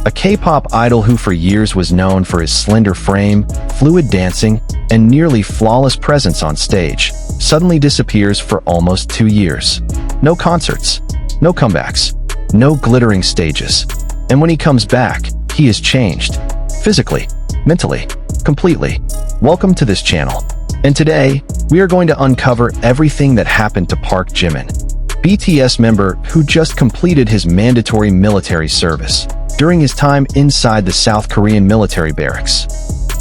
a K-pop idol who for years was known for his slender frame, fluid dancing, and nearly flawless presence on stage, suddenly disappears for almost 2 years. No concerts, no comebacks, no glittering stages. And when he comes back, he is changed. Physically, mentally, completely. Welcome to this channel. And today, we are going to uncover everything that happened to Park Jimin, BTS member who just completed his mandatory military service during his time inside the South Korean military barracks.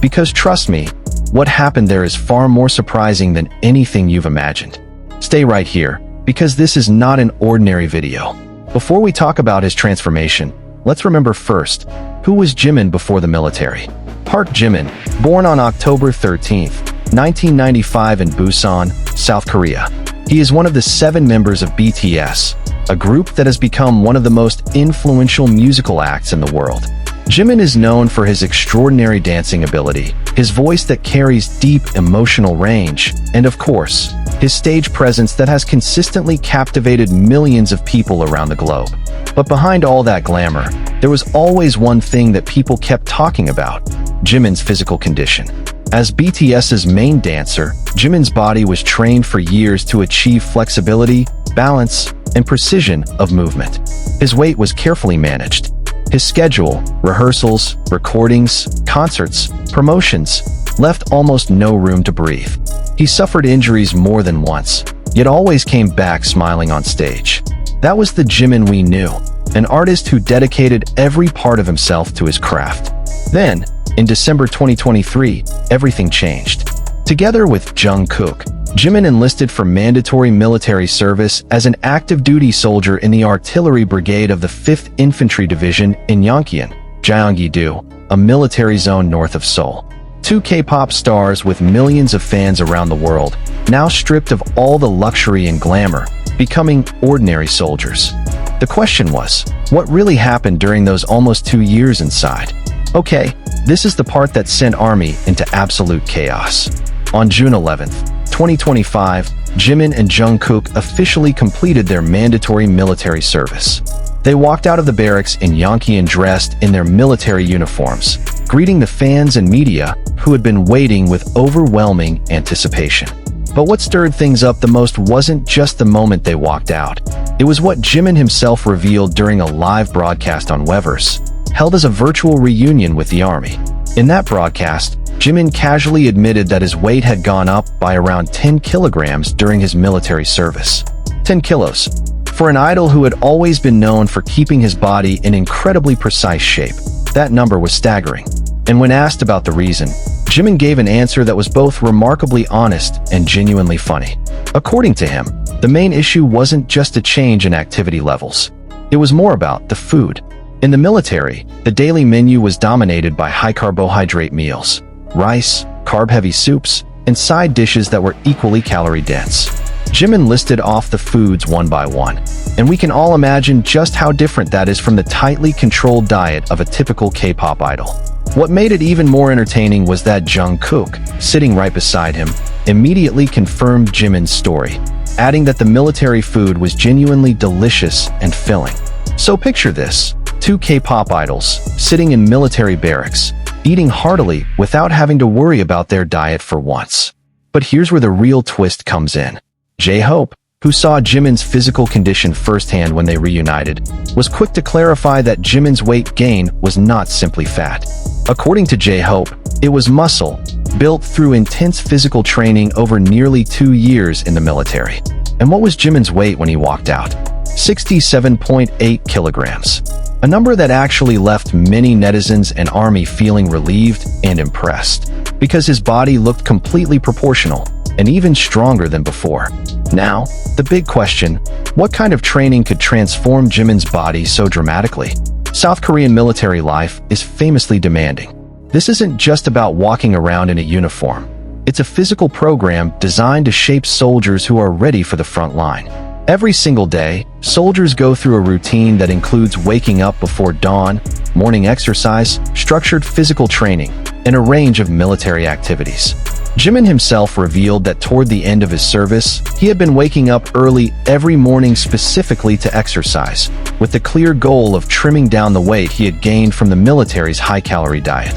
Because trust me, what happened there is far more surprising than anything you've imagined. Stay right here, because this is not an ordinary video. Before we talk about his transformation, let's remember first, who was Jimin before the military? Park Jimin, born on October 13, 1995 in Busan, South Korea. He is one of the 7 members of BTS, a group that has become one of the most influential musical acts in the world. Jimin is known for his extraordinary dancing ability, his voice that carries deep emotional range, and of course, his stage presence that has consistently captivated millions of people around the globe. But behind all that glamour, there was always one thing that people kept talking about: Jimin's physical condition. As BTS's main dancer, Jimin's body was trained for years to achieve flexibility, balance, and precision of movement. His weight was carefully managed. His schedule, rehearsals, recordings, concerts, promotions, left almost no room to breathe. He suffered injuries more than once, yet always came back smiling on stage. That was the Jimin we knew, an artist who dedicated every part of himself to his craft. Then, in December 2023, everything changed. Together with Jungkook, Jimin enlisted for mandatory military service as an active-duty soldier in the Artillery Brigade of the 5th Infantry Division in Yongkyeon, Gyeonggi-do, a military zone north of Seoul. 2 K-pop stars with millions of fans around the world, now stripped of all the luxury and glamour, becoming ordinary soldiers. The question was, what really happened during those almost 2 years inside? Okay, this is the part that sent ARMY into absolute chaos. On June 11, 2025, Jimin and Jungkook officially completed their mandatory military service. They walked out of the barracks in Yongkyeon dressed in their military uniforms, greeting the fans and media who had been waiting with overwhelming anticipation. But what stirred things up the most wasn't just the moment they walked out. It was what Jimin himself revealed during a live broadcast on Weverse, held as a virtual reunion with the ARMY. In that broadcast, Jimin casually admitted that his weight had gone up by around 10 kilograms during his military service. 10 kilos. For an idol who had always been known for keeping his body in incredibly precise shape, that number was staggering. And when asked about the reason, Jimin gave an answer that was both remarkably honest and genuinely funny. According to him, the main issue wasn't just a change in activity levels. It was more about the food. In the military, the daily menu was dominated by high-carbohydrate meals, rice, carb-heavy soups, and side dishes that were equally calorie-dense. Jimin listed off the foods one by one, and we can all imagine just how different that is from the tightly controlled diet of a typical K-pop idol. What made it even more entertaining was that Jungkook, sitting right beside him, immediately confirmed Jimin's story, adding that the military food was genuinely delicious and filling. So picture this: 2 K-pop idols, sitting in military barracks, eating heartily without having to worry about their diet for once. But here's where the real twist comes in. Jhope, who saw Jimin's physical condition firsthand when they reunited, was quick to clarify that Jimin's weight gain was not simply fat. According to Jhope, it was muscle, built through intense physical training over nearly 2 years in the military. And what was Jimin's weight when he walked out? 67.8 kilograms. A number that actually left many netizens and ARMY feeling relieved and impressed, because his body looked completely proportional and even stronger than before. Now, the big question: what kind of training could transform Jimin's body so dramatically? South Korean military life is famously demanding. This isn't just about walking around in a uniform. It's a physical program designed to shape soldiers who are ready for the front line. Every single day, soldiers go through a routine that includes waking up before dawn, morning exercise, structured physical training, and a range of military activities. Jimin himself revealed that toward the end of his service, he had been waking up early every morning specifically to exercise, with the clear goal of trimming down the weight he had gained from the military's high-calorie diet.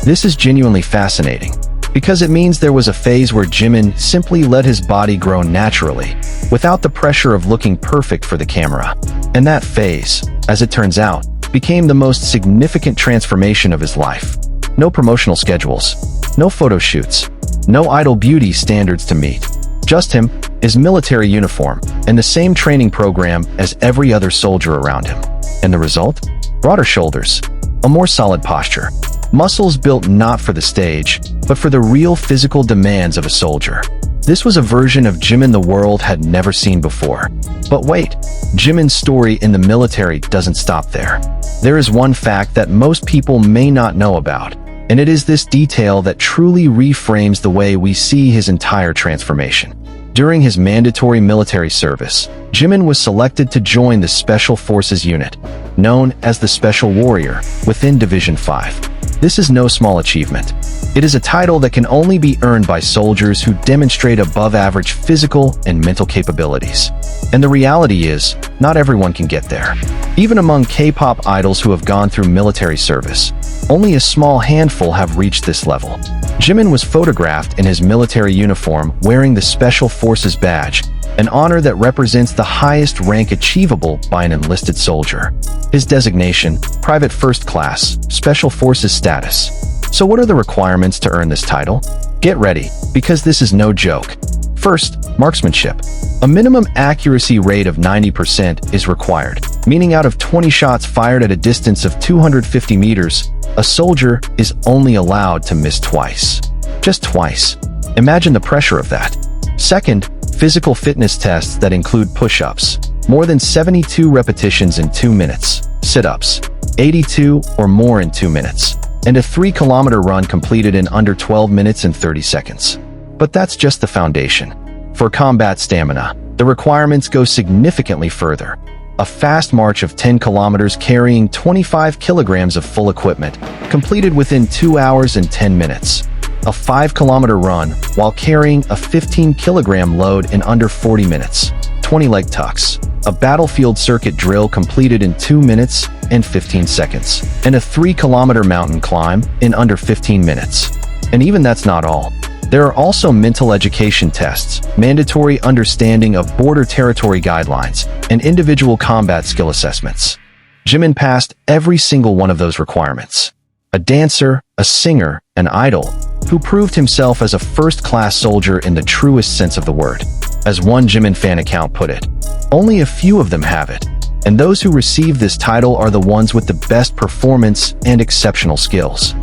This is genuinely fascinating, because it means there was a phase where Jimin simply let his body grow naturally, without the pressure of looking perfect for the camera. And that phase, as it turns out, became the most significant transformation of his life. No promotional schedules, no photo shoots, no idle beauty standards to meet. Just him, his military uniform, and the same training program as every other soldier around him. And the result? Broader shoulders, a more solid posture, muscles built not for the stage, but for the real physical demands of a soldier. This was a version of Jimin the world had never seen before. But wait, Jimin's story in the military doesn't stop there. There is one fact that most people may not know about, and it is this detail that truly reframes the way we see his entire transformation. During his mandatory military service, Jimin was selected to join the Special Forces unit, known as the Special Warrior, within Division 5. This is no small achievement. It is a title that can only be earned by soldiers who demonstrate above-average physical and mental capabilities. And the reality is, not everyone can get there. Even among K-pop idols who have gone through military service, only a small handful have reached this level. Jimin was photographed in his military uniform wearing the Special Forces badge, an honor that represents the highest rank achievable by an enlisted soldier. His designation, Private First Class, Special Forces status. So what are the requirements to earn this title? Get ready, because this is no joke. First, marksmanship. A minimum accuracy rate of 90% is required, meaning out of 20 shots fired at a distance of 250 meters, a soldier is only allowed to miss twice. Just twice. Imagine the pressure of that. Second, physical fitness tests that include push-ups, more than 72 repetitions in 2 minutes, sit-ups, 82 or more in 2 minutes, and a 3-kilometer run completed in under 12 minutes and 30 seconds. But that's just the foundation. For combat stamina, the requirements go significantly further. A fast march of 10 kilometers carrying 25 kilograms of full equipment, completed within 2 hours and 10 minutes. A 5-kilometer run while carrying a 15-kilogram load in under 40 minutes. 20 leg tucks. A battlefield circuit drill completed in 2 minutes and 15 seconds. And a 3-kilometer mountain climb in under 15 minutes. And even that's not all. There are also mental education tests, mandatory understanding of border territory guidelines, and individual combat skill assessments. Jimin passed every single one of those requirements. A dancer, a singer, an idol, who proved himself as a first-class soldier in the truest sense of the word. As one Jimin fan account put it, only a few of them have it, and those who receive this title are the ones with the best performance and exceptional skills.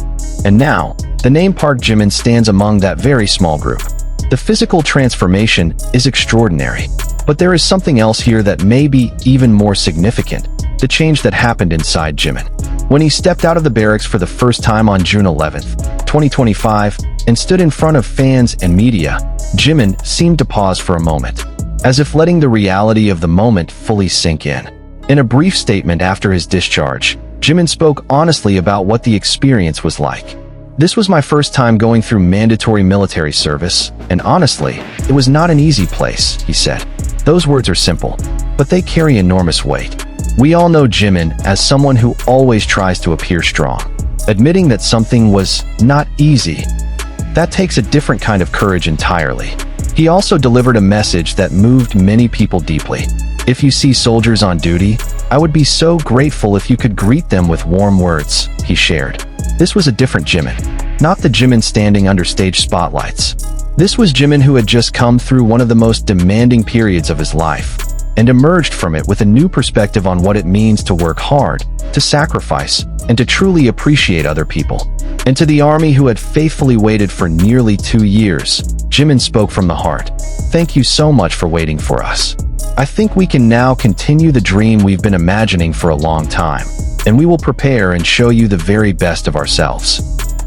And now, the name Park Jimin stands among that very small group. The physical transformation is extraordinary, but there is something else here that may be even more significant, the change that happened inside Jimin. When he stepped out of the barracks for the first time on June 11th, 2025, and stood in front of fans and media, Jimin seemed to pause for a moment, as if letting the reality of the moment fully sink in. In a brief statement after his discharge, Jimin spoke honestly about what the experience was like. This was my first time going through mandatory military service, and honestly, it was not an easy place, he said. Those words are simple, but they carry enormous weight. We all know Jimin as someone who always tries to appear strong. Admitting that something was not easy, that takes a different kind of courage entirely. He also delivered a message that moved many people deeply. If you see soldiers on duty, I would be so grateful if you could greet them with warm words, he shared. This was a different Jimin, not the Jimin standing under stage spotlights. This was Jimin who had just come through one of the most demanding periods of his life, and emerged from it with a new perspective on what it means to work hard, to sacrifice, and to truly appreciate other people. And to the army who had faithfully waited for nearly 2 years, Jimin spoke from the heart. Thank you so much for waiting for us. I think we can now continue the dream we've been imagining for a long time, and we will prepare and show you the very best of ourselves.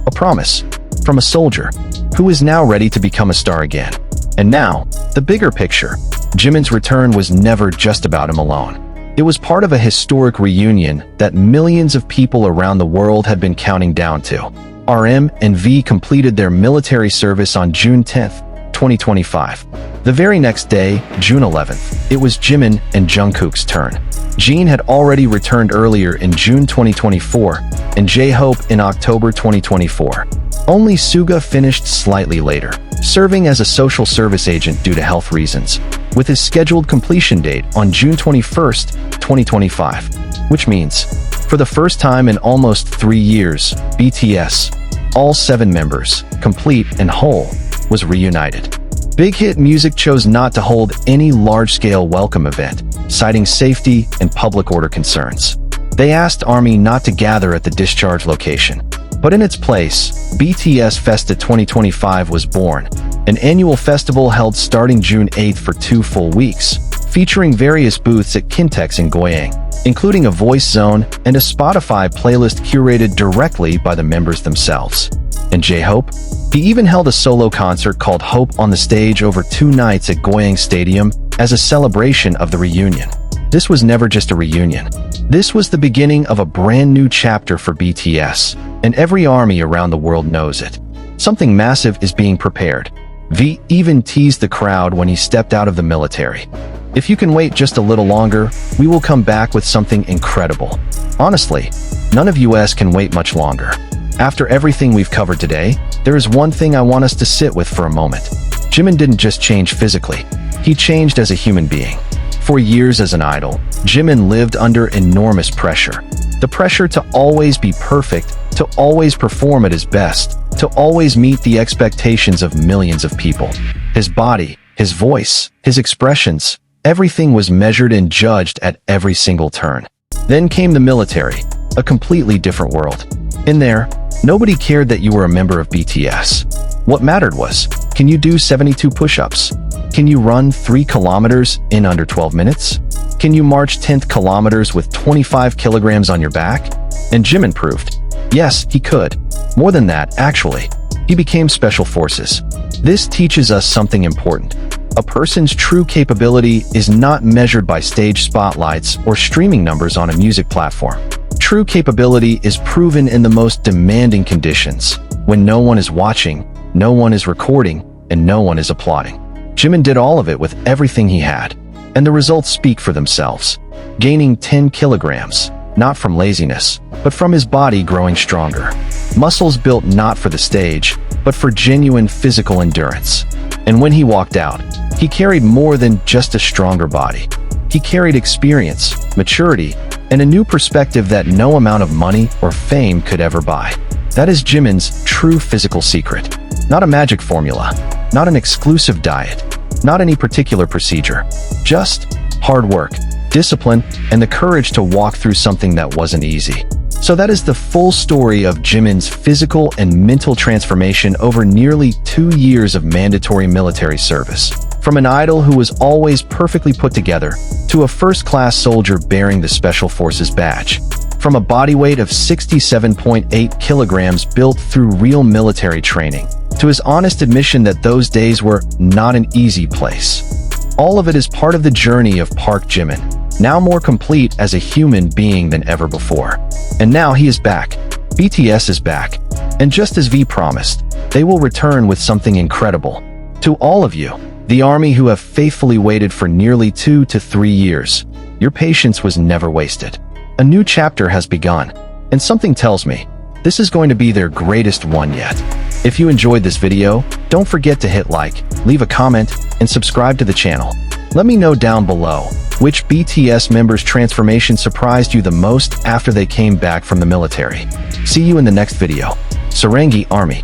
A promise from a soldier who is now ready to become a star again. And now, the bigger picture. Jimin's return was never just about him alone. It was part of a historic reunion that millions of people around the world had been counting down to. RM and V completed their military service on June 10, 2025. The very next day, June 11th, it was Jimin and Jungkook's turn. Jin had already returned earlier in June 2024, and Jhope in October 2024. Only Suga finished slightly later, serving as a social service agent due to health reasons, with his scheduled completion date on June 21, 2025. Which means, for the first time in almost 3 years, BTS, all 7 members, complete and whole, was reunited. Big Hit Music chose not to hold any large-scale welcome event, citing safety and public order concerns. They asked ARMY not to gather at the discharge location. But in its place, BTS Festa 2025 was born, an annual festival held starting June 8 for 2 full weeks, featuring various booths at Kintex in Goyang, including a voice zone and a Spotify playlist curated directly by the members themselves. And Jhope? He even held a solo concert called Hope on the stage over 2 nights at Goyang Stadium as a celebration of the reunion. This was never just a reunion. This was the beginning of a brand new chapter for BTS, and every ARMY around the world knows it. Something massive is being prepared. V even teased the crowd when he stepped out of the military. If you can wait just a little longer, we will come back with something incredible. Honestly, none of us can wait much longer. After everything we've covered today, there is one thing I want us to sit with for a moment. Jimin didn't just change physically. He changed as a human being. For years as an idol, Jimin lived under enormous pressure. The pressure to always be perfect, to always perform at his best, to always meet the expectations of millions of people. His body, his voice, his expressions, everything was measured and judged at every single turn. Then came the military, a completely different world. In there, nobody cared that you were a member of BTS. What mattered was, can you do 72 push-ups? Can you run 3 kilometers in under 12 minutes? Can you march 10 kilometers with 25 kilograms on your back? And Jimin proved, yes, he could. More than that, actually. He became Special Forces. This teaches us something important. A person's true capability is not measured by stage spotlights or streaming numbers on a music platform. True capability is proven in the most demanding conditions, when no one is watching, no one is recording, and no one is applauding. Jimin did all of it with everything he had, and the results speak for themselves. Gaining 10 kilograms, not from laziness, but from his body growing stronger. Muscles built not for the stage, but for genuine physical endurance. And when he walked out, he carried more than just a stronger body. He carried experience, maturity, and a new perspective that no amount of money or fame could ever buy. That is Jimin's true physical secret. Not a magic formula, not an exclusive diet, not any particular procedure. Just hard work, discipline, and the courage to walk through something that wasn't easy. So that is the full story of Jimin's physical and mental transformation over nearly 2 years of mandatory military service. From an idol who was always perfectly put together, to a first-class soldier bearing the Special Forces badge. From a body weight of 67.8 kilograms built through real military training, to his honest admission that those days were not an easy place. All of it is part of the journey of Park Jimin, now more complete as a human being than ever before. And now he is back. BTS is back. And just as V promised, they will return with something incredible. To all of you, the ARMY who have faithfully waited for nearly 2 to 3 years, your patience was never wasted. A new chapter has begun, and something tells me, this is going to be their greatest one yet. If you enjoyed this video, don't forget to hit like, leave a comment, and subscribe to the channel. Let me know down below, which BTS member's transformation surprised you the most after they came back from the military. See you in the next video. Sarangi ARMY.